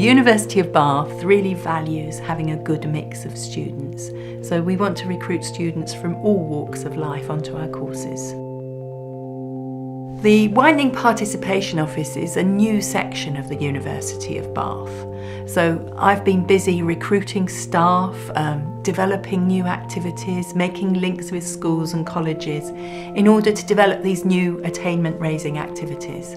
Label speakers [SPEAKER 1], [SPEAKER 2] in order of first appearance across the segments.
[SPEAKER 1] University of Bath really values having a good mix of students, so we want to recruit students from all walks of life onto our courses. The Widening Participation Office is a new section of the University of Bath. So I've been busy recruiting staff, developing new activities, making links with schools and colleges in order to develop these new attainment-raising activities.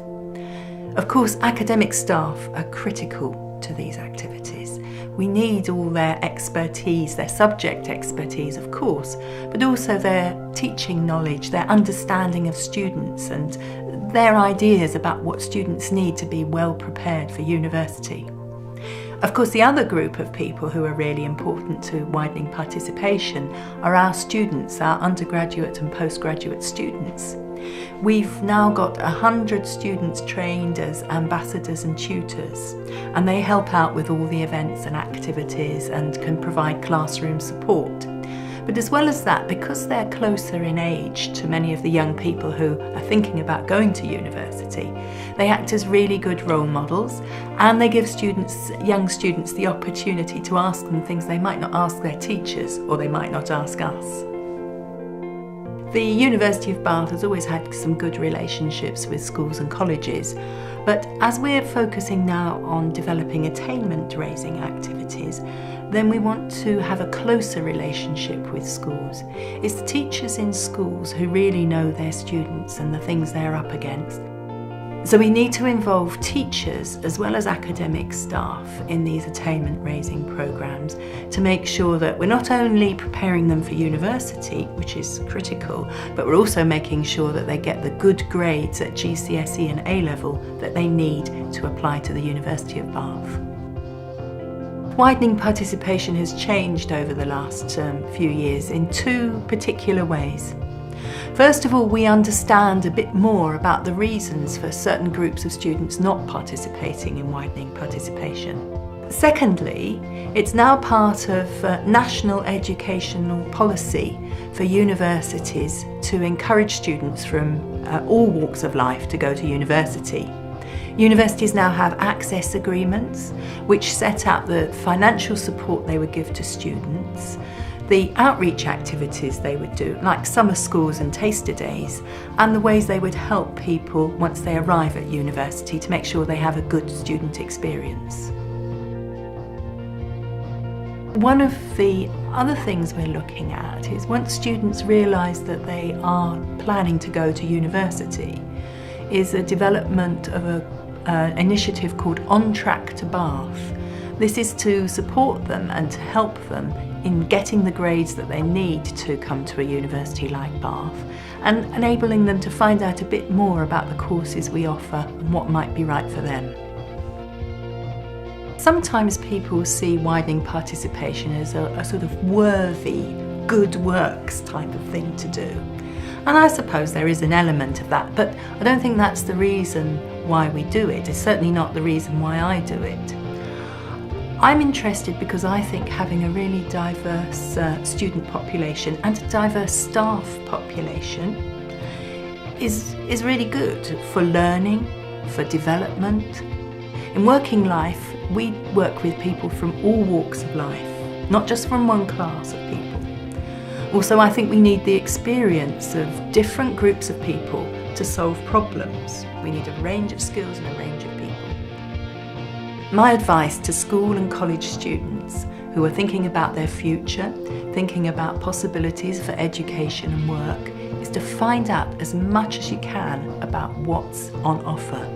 [SPEAKER 1] Of course, academic staff are critical to these activities. We need all their expertise, their subject expertise, of course, but also their teaching knowledge, their understanding of students and their ideas about what students need to be well prepared for university. Of course, the other group of people who are really important to widening participation are our students, our undergraduate and postgraduate students. We've now got 100 students trained as ambassadors and tutors, and they help out with all the events and activities and can provide classroom support. But as well as that, because they're closer in age to many of the young people who are thinking about going to university, they act as really good role models, and they give young students the opportunity to ask them things they might not ask their teachers or they might not ask us. The University of Bath has always had some good relationships with schools and colleges, but as we're focusing now on developing attainment-raising activities, then we want to have a closer relationship with schools. It's the teachers in schools who really know their students and the things they're up against. So we need to involve teachers as well as academic staff in these attainment-raising programmes to make sure that we're not only preparing them for university, which is critical, but we're also making sure that they get the good grades at GCSE and A-level that they need to apply to the University of Bath. Widening participation has changed over the last few years in two particular ways. First of all, we understand a bit more about the reasons for certain groups of students not participating in widening participation. Secondly, it's now part of national educational policy for universities to encourage students from all walks of life to go to university. Universities now have access agreements which set out the financial support they would give to students, the outreach activities they would do, like summer schools and taster days, and the ways they would help people once they arrive at university to make sure they have a good student experience. One of the other things we're looking at is once students realise that they are planning to go to university, is a development of an initiative called On Track to Bath. This is to support them and to help them in getting the grades that they need to come to a university like Bath and enabling them to find out a bit more about the courses we offer and what might be right for them. Sometimes people see widening participation as a sort of worthy, good works type of thing to do. And I suppose there is an element of that, but I don't think that's the reason why we do it. It's certainly not the reason why I do it. I'm interested because I think having a really diverse student population and a diverse staff population is really good for learning, for development. In working life, we work with people from all walks of life, not just from one class of people. Also, I think we need the experience of different groups of people to solve problems. We need a range of skills and a range of people. My advice to school and college students who are thinking about their future, thinking about possibilities for education and work, is to find out as much as you can about what's on offer.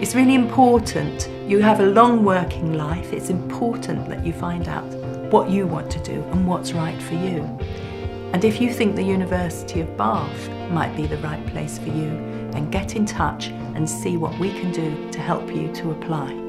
[SPEAKER 1] It's really important. You have a long working life. It's important that you find out what you want to do and what's right for you. And if you think the University of Bath might be the right place for you, then get in touch and see what we can do to help you to apply.